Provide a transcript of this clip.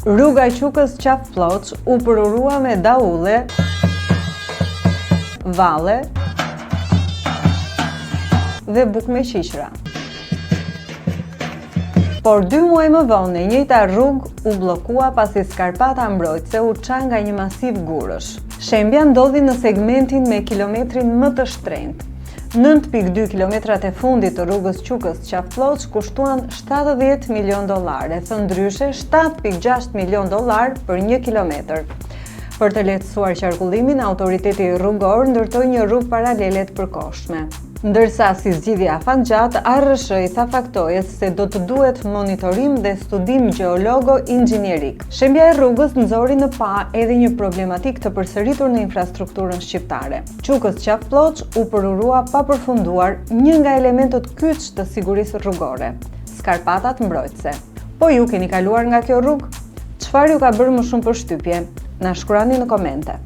Rruga e Qukës Qaf Ploç u përurua me daulle, valle dhe bukë me qiqra. Por 2 muaj më vonë, e njëjta rrugë u bllokua pasi skarpata mbrojtëse u çan nga një masiv gurësh. Shembja ndodhi në segmentin me kilometrin më të shtrenjtë. 9.2 kilometrat e fundit të rrugës Qukës Qaf Ploç kushtuan $70 milion, thënë ndryshe $7.6 milion për 1 kilometër. Për të lehtësuar qarkullimin, autoriteti rrugor ndërtoi një rrugë paralele të përkohshme. Ndërsa si zgjidhje afatgjatë, ARSH i tha faktojes se do të duhet monitorim dhe studim gjeologo-inxhinierik. Shembja e rrugës nxori në pa edhe një problematik të përsëritur në infrastrukturën shqiptare. Qukës Qaf Ploç u përurua pa përfunduar një nga elementët kyç të sigurisë rrugore, skarpatat mbrojtëse. Po ju keni kaluar nga kjo rrugë? Çfarë ju ka bërë më shumë përshtypje? Na shkruani në komente.